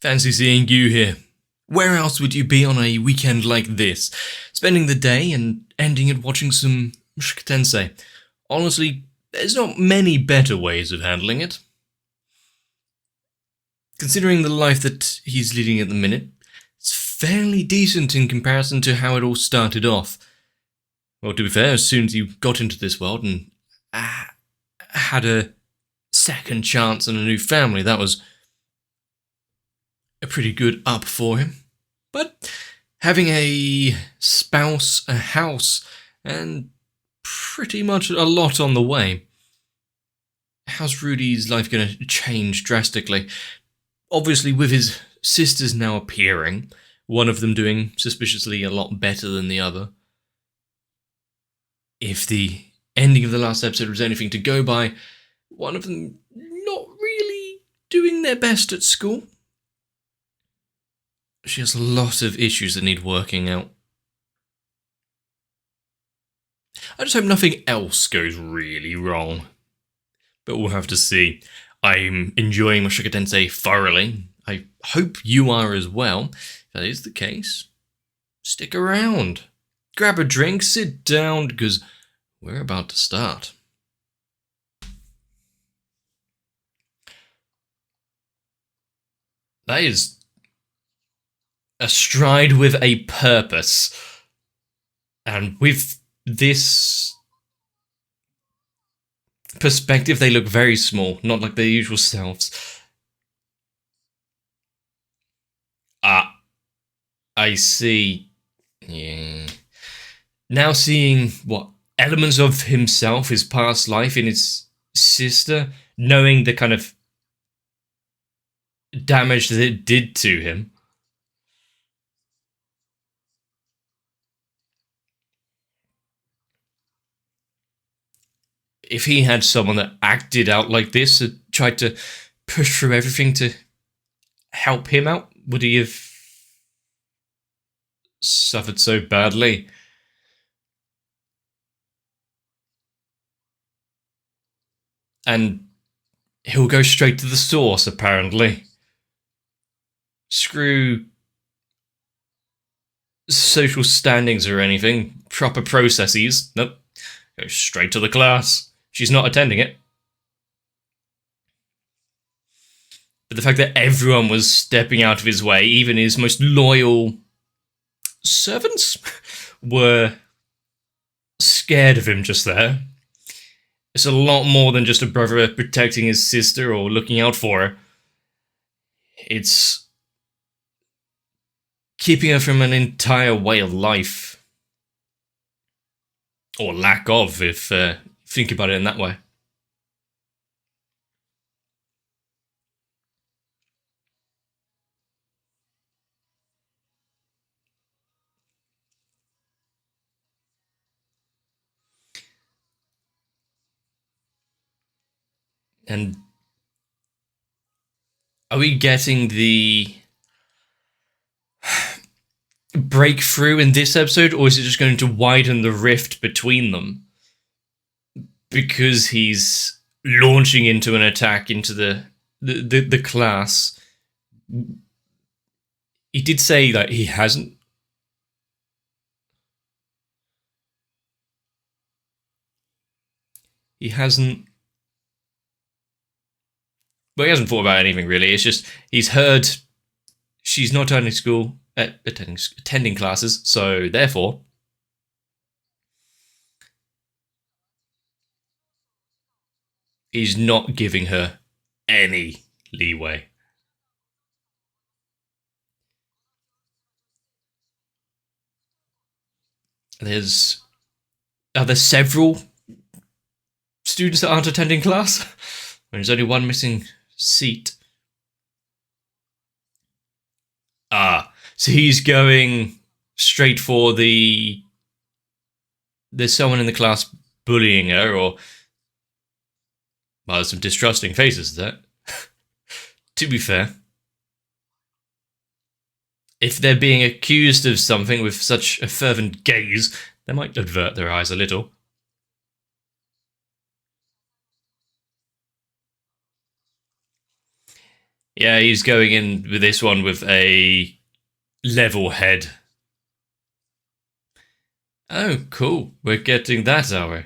Fancy seeing you here. Where else would you be on a weekend like this? Spending the day and ending it watching some Mushoku Tensei. Honestly, there's not many better ways of handling it. Considering the life that he's leading at the minute, it's fairly decent in comparison to how it all started off. Well, to be fair, as soon as he got into this world and had a second chance and a new family, that was a pretty good up for him. But having a spouse, a house, and pretty much a lot on the way, how's Rudy's life going to change drastically? Obviously, with his sisters now appearing, one of them doing suspiciously a lot better than the other. If the ending of the last episode was anything to go by, one of them not really doing their best at school. She has a lot of issues that need working out. I just hope nothing else goes really wrong. But we'll have to see. I'm enjoying Mushoku Tensei thoroughly. I hope you are as well. If that is the case, stick around. Grab a drink, sit down, because we're about to start. That is a stride with a purpose. And with this perspective, they look very small, not like their usual selves. I see. Yeah. Now seeing what elements of himself, his past life in his sister, knowing the kind of damage that it did to him. If he had someone that acted out like this and tried to push through everything to help him out, would he have suffered so badly? And he'll go straight to the source, apparently. Screw social standings or anything, proper processes. Nope. Go straight to the class. She's not attending it. But the fact that everyone was stepping out of his way, even his most loyal servants, were scared of him just there. It's a lot more than just a brother protecting his sister or looking out for her. It's keeping her from an entire way of life. Or lack of, if think about it in that way. And are we getting the breakthrough in this episode, or is it just going to widen the rift between them? Because he's launching into an attack into the class. He did say that he hasn't. He hasn't. Well, he hasn't thought about anything really. It's just he's heard she's not attending school, attending classes, so therefore he's not giving her any leeway. Are there several students that aren't attending class? There's only one missing seat. So he's going straight for there's someone in the class bullying her, or well, there's some distrusting faces there. To be fair, if they're being accused of something with such a fervent gaze, they might avert their eyes a little. Yeah, he's going in with this one with a level head. Oh, cool. We're getting that, are we?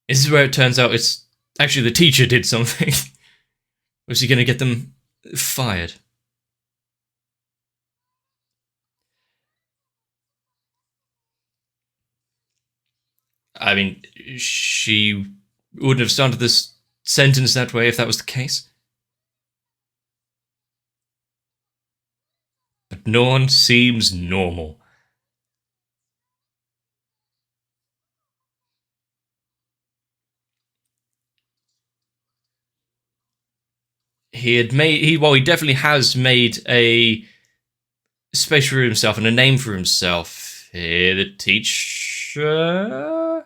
This is where it turns out it's actually the teacher did something. Was he going to get them fired? I mean, she wouldn't have started this sentence that way if that was the case. But Norn seems normal. He definitely has made a space for himself and a name for himself. Here, the teacher.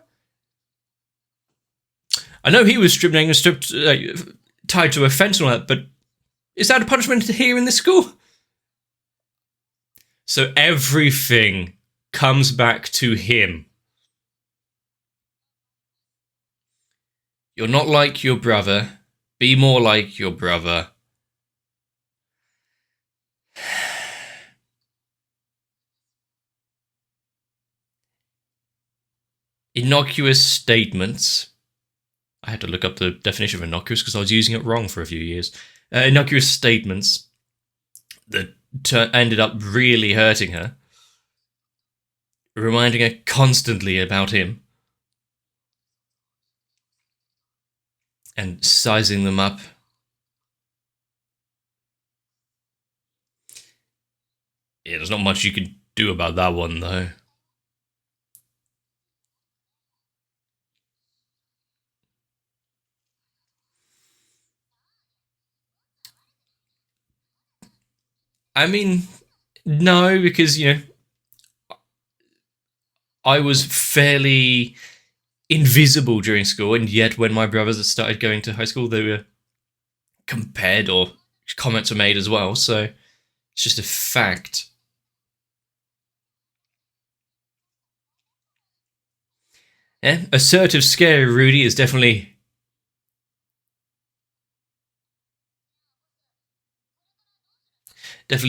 I know he was stripped tied to a fence and all that, but is that a punishment here in this school? So everything comes back to him. You're not like your brother. Be more like your brother. Innocuous statements. I had to look up the definition of innocuous because I was using it wrong for a few years. Innocuous statements that ended up really hurting her. Reminding her constantly about him. And sizing them up. Yeah, there's not much you can do about that one, though. I mean, no, because, I was fairly invisible during school, and yet when my brothers started going to high school, they were compared or comments were made as well, so it's just a fact. Yeah, assertive, scary Rudy is definitely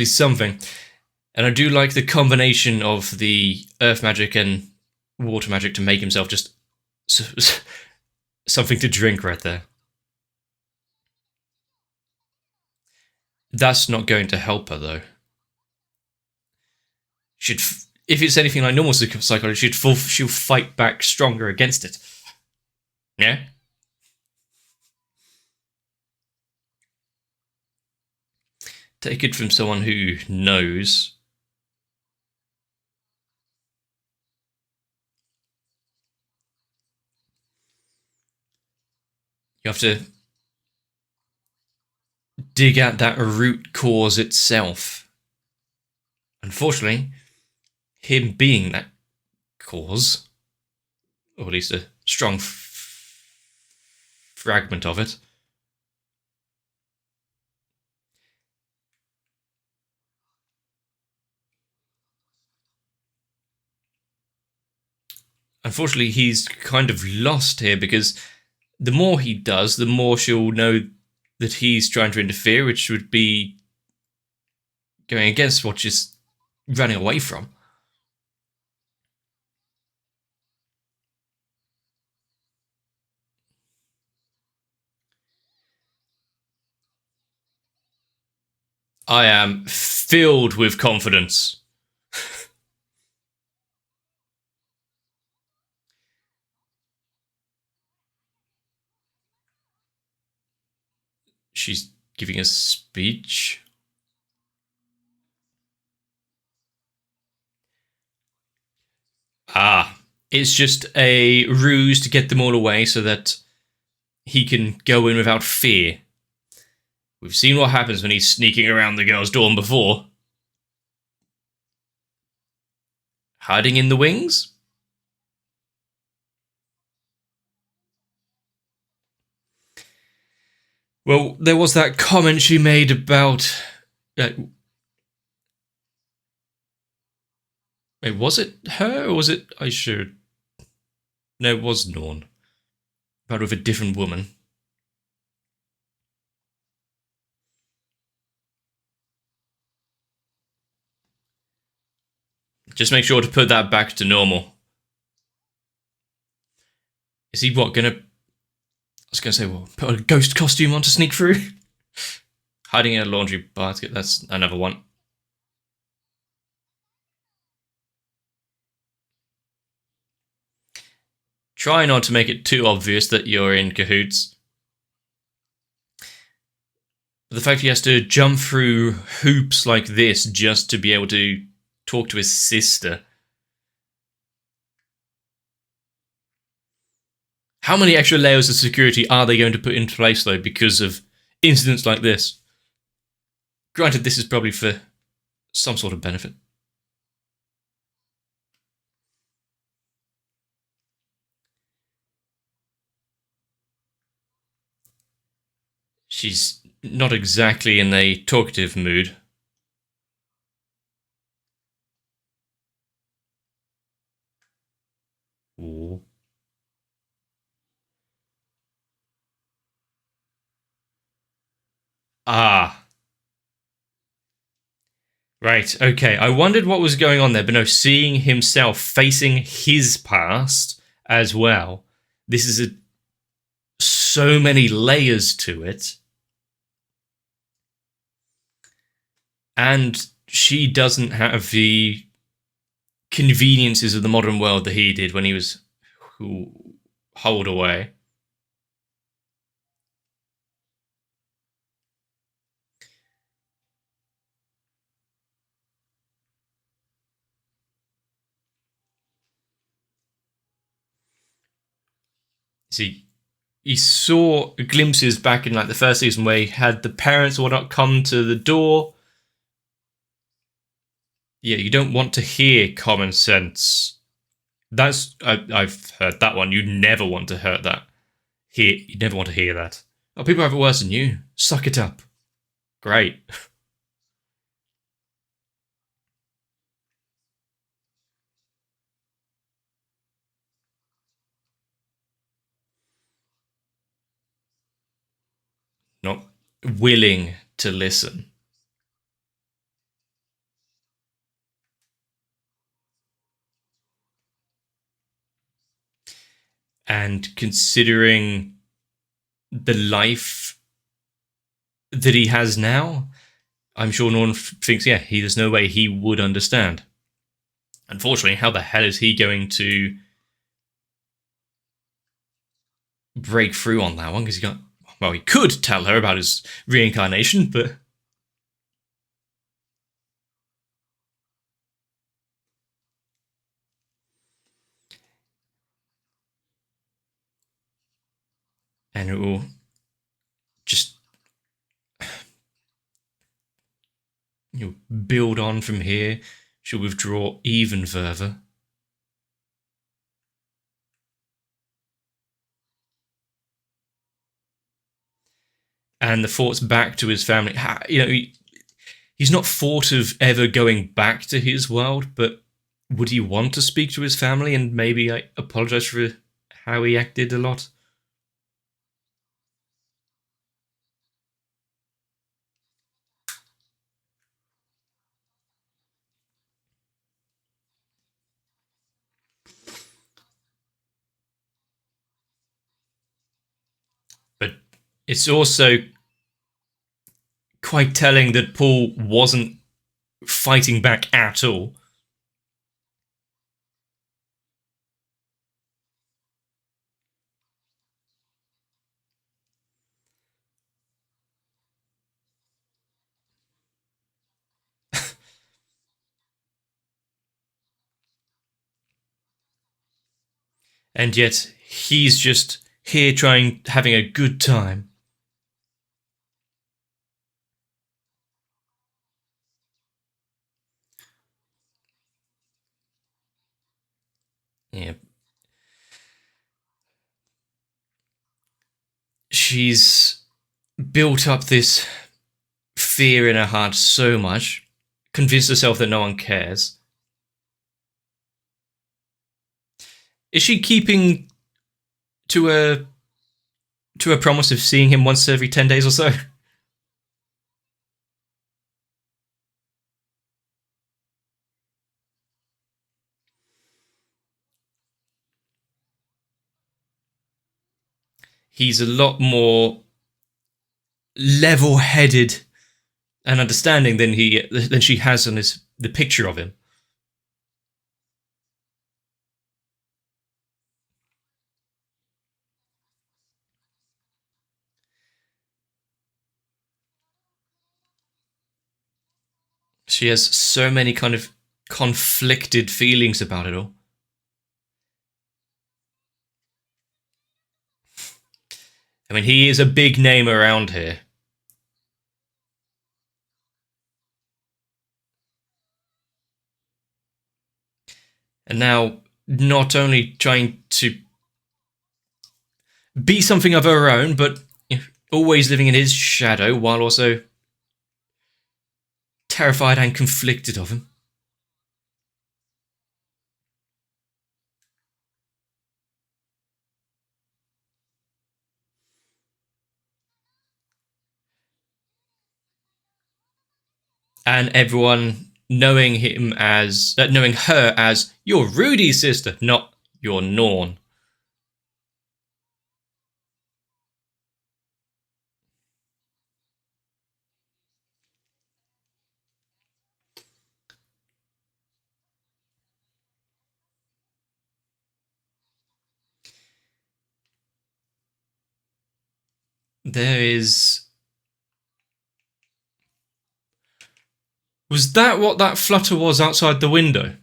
something. And I do like the combination of the earth magic and water magic to make himself just something to drink right there. That's not going to help her, though. If it's anything like normal psychology, she'll fight back stronger against it. Yeah? Take it from someone who knows. You have to dig at that root cause itself. Unfortunately, him being that cause, or at least a strong fragment of it, unfortunately, he's kind of lost here because the more he does, the more she'll know that he's trying to interfere, which would be going against what she's running away from. I am filled with confidence. She's giving a speech. It's just a ruse to get them all away so that he can go in without fear. We've seen what happens when he's sneaking around the girls' dorm before. Hiding in the wings? Well, there was that comment she made about... wait, was it her or was it Aisha? No, it was Norn. But with a different woman. Just make sure to put that back to normal. Is he what, gonna... I was gonna say, well, put a ghost costume on to sneak through? Hiding in a laundry basket, that's another one. Try not to make it too obvious that you're in cahoots. But the fact he has to jump through hoops like this just to be able to talk to his sister. How many extra layers of security are they going to put into place, though, because of incidents like this? Granted, this is probably for some sort of benefit. She's not exactly in a talkative mood. Ooh. Ah. Right, okay. I wondered what was going on there, but no, seeing himself facing his past as well. This is so many layers to it. And she doesn't have the conveniences of the modern world that he did when he was holed away. See, he saw glimpses back in like the first season where he had the parents or whatnot come to the door. Yeah, you don't want to hear common sense. That's I've heard that one. You never want to hear that. You never want to hear that. Oh, people have it worse than you. Suck it up. Great. Not willing to listen. And considering the life that he has now, I'm sure Norman thinks, yeah, there's no way he would understand. Unfortunately, how the hell is he going to break through on that one? Because he could tell her about his reincarnation, but... And it will just build on from here. She'll withdraw even further. And the thoughts back to his family. He's not thought of ever going back to his world, but would he want to speak to his family and maybe apologize for how he acted a lot? But it's also quite telling that Paul wasn't fighting back at all. And yet he's just here having a good time. Yeah. She's built up this fear in her heart so much, convinced herself that no one cares. Is she keeping to a promise of seeing him once every 10 days or so? he's a lot more level-headed and understanding than she has on the picture of him. She has so many kind of conflicted feelings about it all. I mean, he is a big name around here. And now, not only trying to be something of her own, but always living in his shadow while also terrified and conflicted of him. And everyone knowing her as your Rudy's sister, not your Norn. There is... Was that what that flutter was outside the window?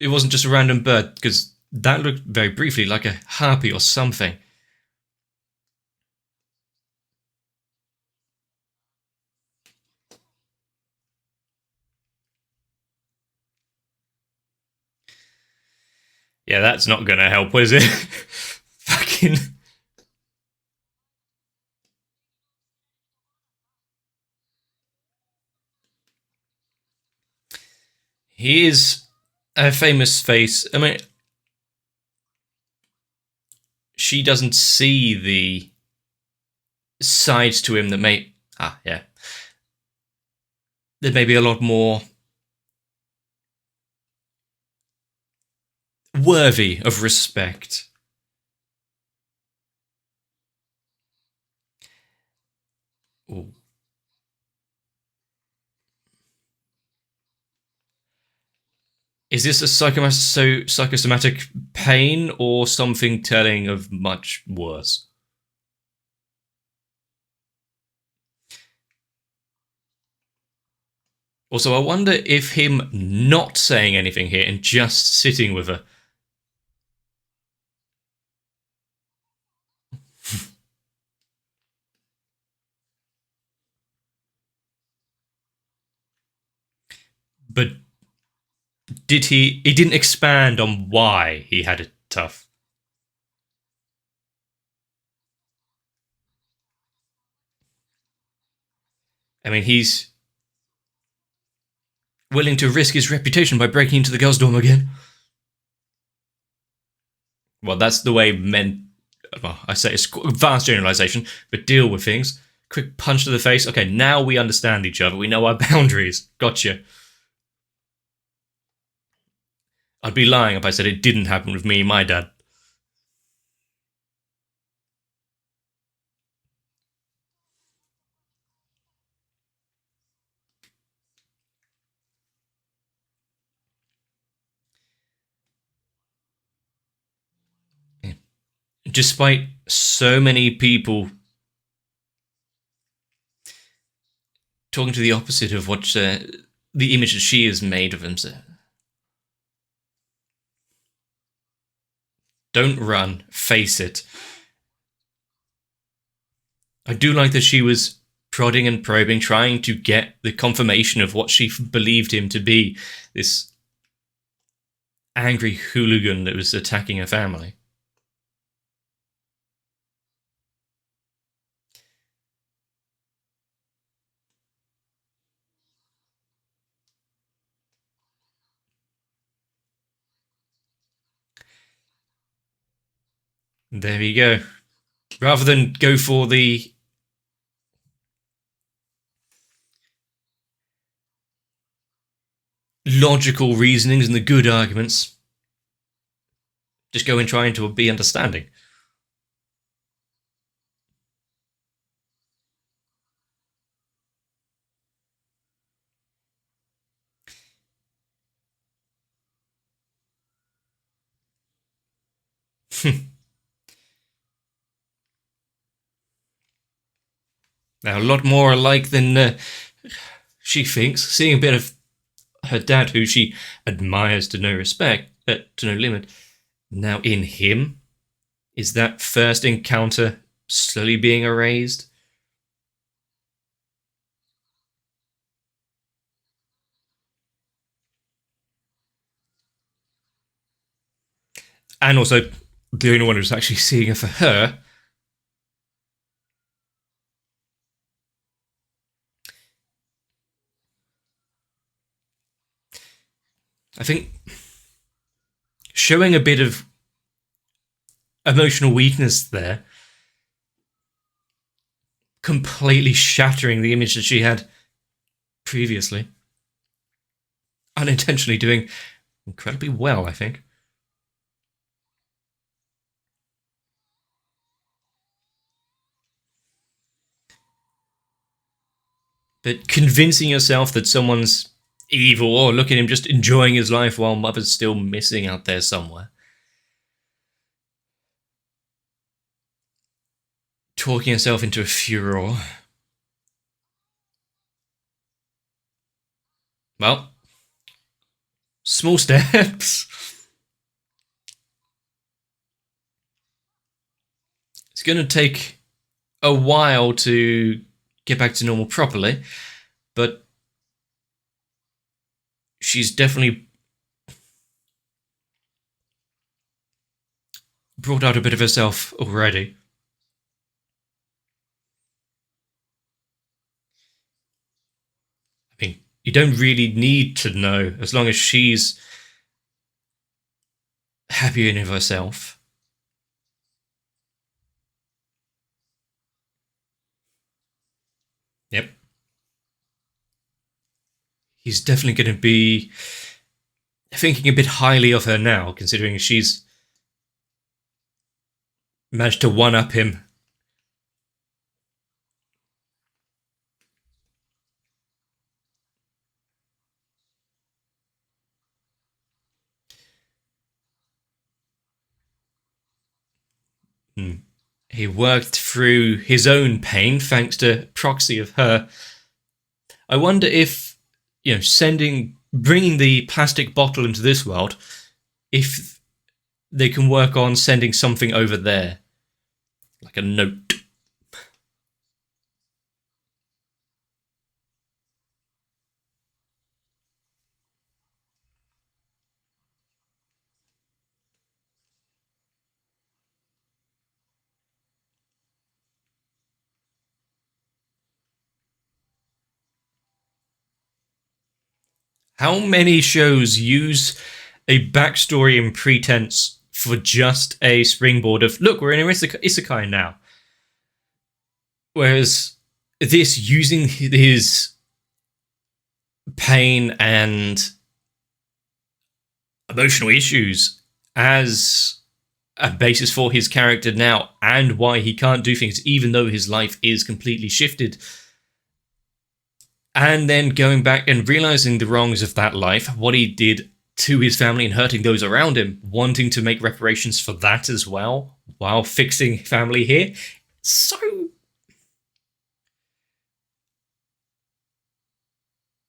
It wasn't just a random bird, because that looked very briefly like a harpy or something. Yeah, that's not gonna help, is it? Fucking... He is a famous face. I mean, she doesn't see the sides to him that may... There may be a lot more worthy of respect. Ooh. Is this a psychosomatic pain or something telling of much worse? Also, I wonder if him not saying anything here and just sitting with her... But he didn't expand on why he had it tough. I mean, he's willing to risk his reputation by breaking into the girls' dorm again. Well, that's the way men... Well, I say it's a vast generalization, but deal with things. Quick punch to the face. Okay, now we understand each other. We know our boundaries. Gotcha. I'd be lying if I said it didn't happen with me and my dad. Despite so many people talking to the opposite of what the image that she has made of him. Don't run, face it. I do like that she was prodding and probing, trying to get the confirmation of what she believed him to be, this angry hooligan that was attacking her family. There we go. Rather than go for the logical reasonings and the good arguments, just go and trying to be understanding. Now, a lot more alike than she thinks. Seeing a bit of her dad, who she admires to no respect, to no limit, now in him, is that first encounter slowly being erased? And also, the only one who's actually seeing it for her. I think showing a bit of emotional weakness there, completely shattering the image that she had previously. Unintentionally doing incredibly well, I think. But convincing yourself that someone's evil, or look at him just enjoying his life while mother's still missing out there somewhere. Talking yourself into a furor. Well, small steps. It's going to take a while to get back to normal properly, but she's definitely brought out a bit of herself already. I mean, you don't really need to know, as long as she's happy in herself. Yep. He's definitely going to be thinking a bit highly of her now, considering she's managed to one-up him. He worked through his own pain thanks to proxy of her. I wonder if, bringing the plastic bottle into this world, if they can work on sending something over there, like a note. How many shows use a backstory and pretense for just a springboard of, look, we're in an isekai now? Whereas this, using his pain and emotional issues as a basis for his character now, and why he can't do things even though his life is completely shifted, and then going back and realizing the wrongs of that life, what he did to his family and hurting those around him, wanting to make reparations for that as well, while fixing family here. So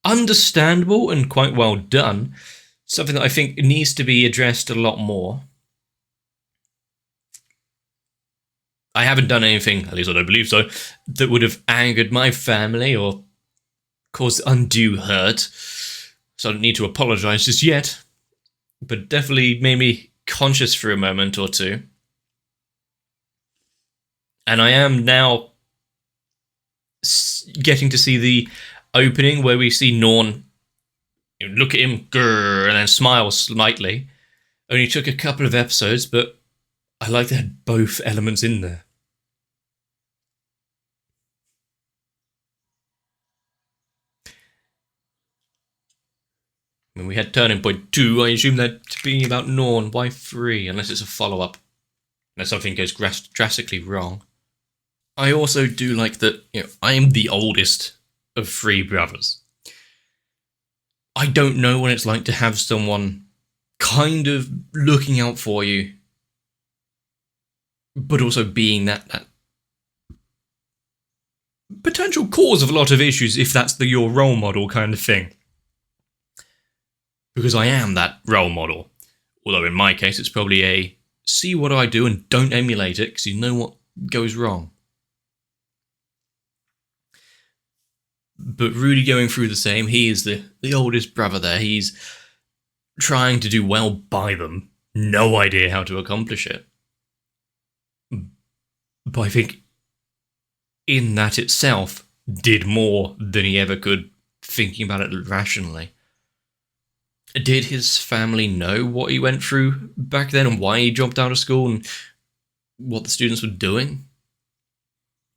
understandable and quite well done. Something that I think needs to be addressed a lot more. I haven't done anything, at least I don't believe so, that would have angered my family or caused undue hurt. So I don't need to apologize just yet. But definitely made me conscious for a moment or two. And I am now getting to see the opening where we see Norn look at him, grrr, and then smile slightly. Only took a couple of episodes, but I like that both elements in there. I mean, we had Turning Point 2, I assume that to be about Norn. Why 3? Unless it's a follow-up. Unless something goes drastically wrong. I also do like that, I am the oldest of 3 brothers. I don't know what it's like to have someone kind of looking out for you, but also being that potential cause of a lot of issues if that's your role model kind of thing. Because I am that role model. Although in my case, it's probably a see what I do and don't emulate it because you know what goes wrong. But Rudy going through the same, he is the oldest brother there. He's trying to do well by them. No idea how to accomplish it. But I think in that itself did more than he ever could thinking about it rationally. Did his family know what he went through back then and why he dropped out of school and what the students were doing?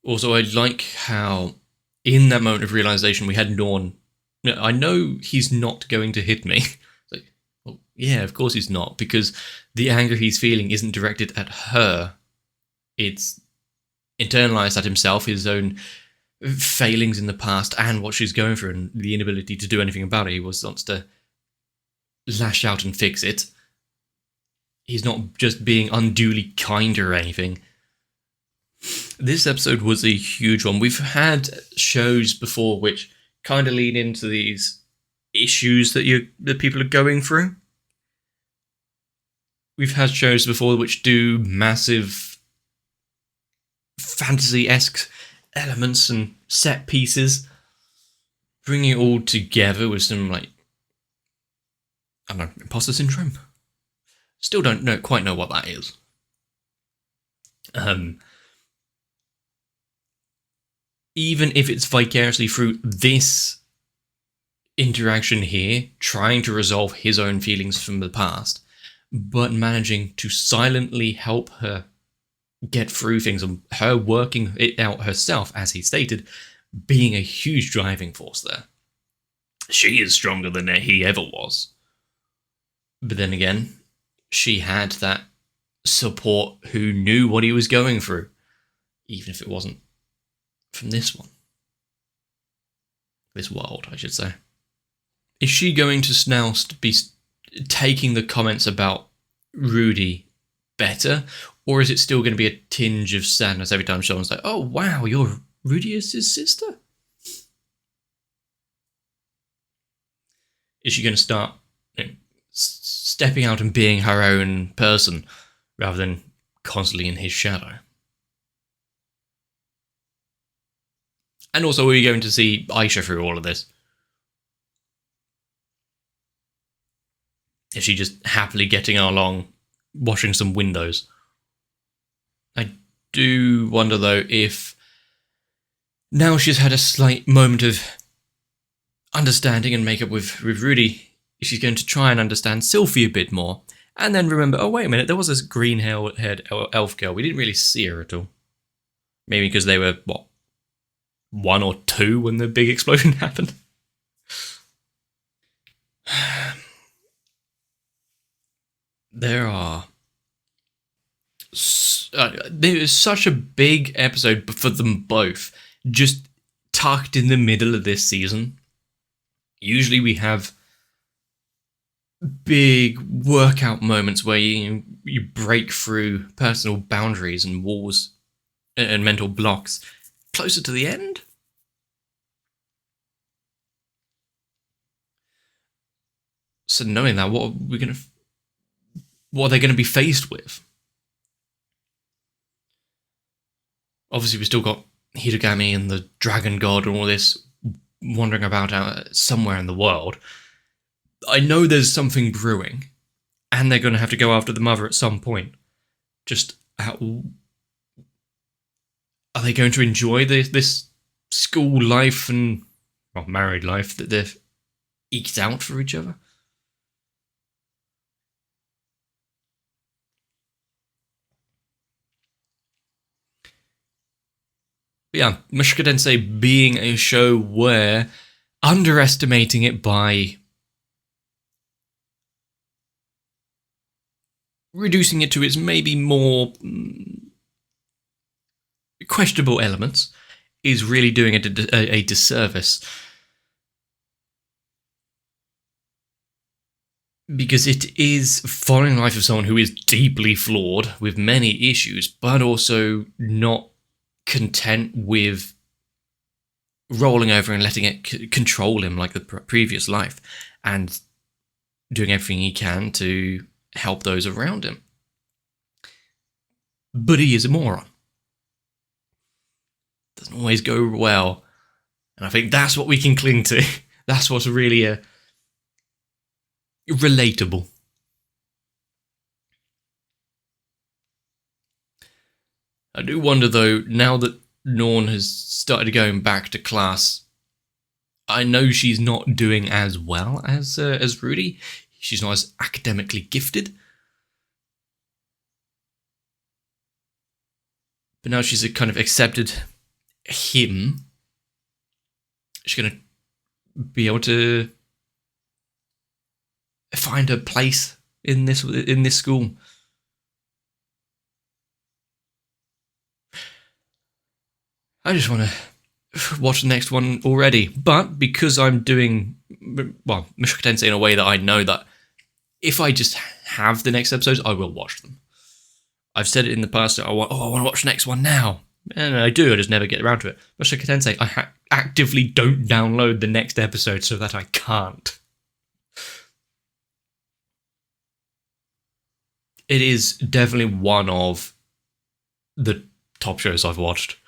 Also, I like how in that moment of realization we had Norn. I know he's not going to hit me. It's like, well, yeah, of course he's not, because the anger he's feeling isn't directed at her. It's internalized at himself, his own failings in the past and what she's going through and the inability to do anything about it. He wants to lash out and fix it. He's not just being unduly kind or anything. This episode was a huge one. We've had shows before which kind of lean into these issues that people are going through. We've had shows before which do massive fantasy-esque elements and set pieces, bringing it all together with some, I don't know, imposter syndrome? Still don't quite know what that is. Even if it's vicariously through this interaction here, trying to resolve his own feelings from the past, but managing to silently help her get through things and her working it out herself, as he stated, being a huge driving force there. She is stronger than he ever was. But then again, she had that support who knew what he was going through, even if it wasn't from this one. This world, I should say. Is she going to now be taking the comments about Rudy better, or is it still going to be a tinge of sadness every time someone's like, oh wow, you're Rudius' sister? Is she going to start stepping out and being her own person rather than constantly in his shadow? And also, are we going to see Aisha through all of this? Is she just happily getting along, washing some windows? I do wonder, though, if now she's had a slight moment of understanding and make up with Rudy, if she's going to try and understand Sylphie a bit more, and then remember, oh, wait a minute, there was this green-haired elf girl. We didn't really see her at all. Maybe because they were, 1 or 2 when the big explosion happened? There is such a big episode for them both, just tucked in the middle of this season. Usually we have big workout moments where you break through personal boundaries and walls and mental blocks closer to the end. So knowing that, what are they going to be faced with? Obviously, we've still got Hidogami and the Dragon God and all this wandering about out somewhere in the world. I know there's something brewing, and they're going to have to go after the mother at some point. Just how are they going to enjoy this school life and married life that they've eked out for each other? But yeah, Mushoku Tensei being a show where underestimating it by reducing it to its maybe more questionable elements is really doing it a disservice. Because it is following the life of someone who is deeply flawed with many issues, but also not content with rolling over and letting it control him like the previous life, and doing everything he can to help those around him. But he is a moron. Doesn't always go well. And I think that's what we can cling to. That's what's really relatable. I do wonder though, now that Norn has started going back to class, I know she's not doing as well as Rudy. She's not as academically gifted. But now she's kind of accepted him. She's going to be able to find her place in this school. I just want to watch the next one already, but because I'm doing, well, Mushoku Tensei in a way that I know that if I just have the next episodes, I will watch them. I've said it in the past that I want to watch the next one now. And I do, I just never get around to it. Mushoku Tensei, I actively don't download the next episode so that I can't. It is definitely one of the top shows I've watched.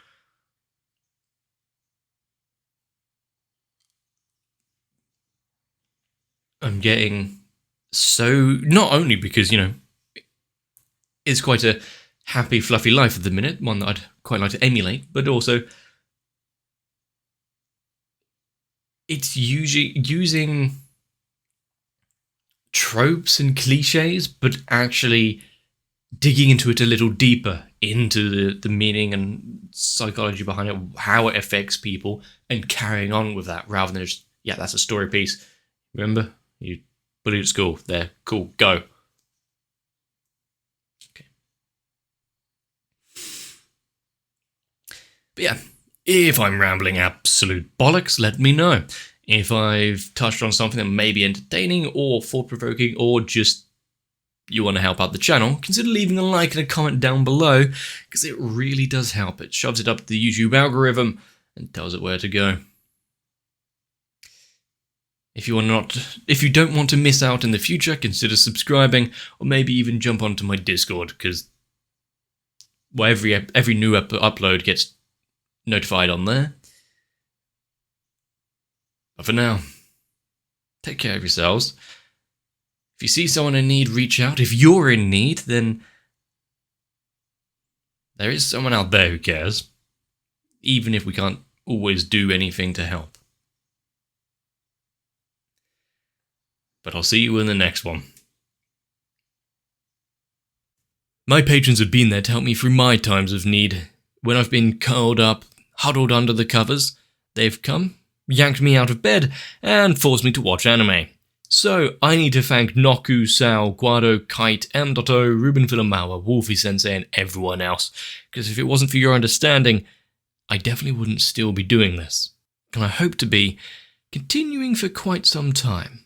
I'm getting so, not only because, you know, it's quite a happy, fluffy life at the minute, one that I'd quite like to emulate, but also it's usually using tropes and cliches, but actually digging into it a little deeper, into the meaning and psychology behind it, how it affects people, and carrying on with that, rather than just, yeah, that's a story piece. Remember? You bullied at school. There. Cool. Go. Okay. But yeah, if I'm rambling absolute bollocks, let me know. If I've touched on something that may be entertaining or thought-provoking, or just you want to help out the channel, consider leaving a like and a comment down below, because it really does help. It shoves it up the YouTube algorithm and tells it where to go. If you don't want to miss out in the future, consider subscribing, or maybe even jump onto my Discord, because well, every new upload gets notified on there. But for now, take care of yourselves. If you see someone in need, reach out. If you're in need, then there is someone out there who cares, even if we can't always do anything to help. But I'll see you in the next one. My patrons have been there to help me through my times of need. When I've been curled up, huddled under the covers, they've come, yanked me out of bed, and forced me to watch anime. So, I need to thank Noku, Sao, Guado, Kite, M.O, Ruben Filamawa, Wolfie Sensei, and everyone else, because if it wasn't for your understanding, I definitely wouldn't still be doing this. And I hope to be continuing for quite some time.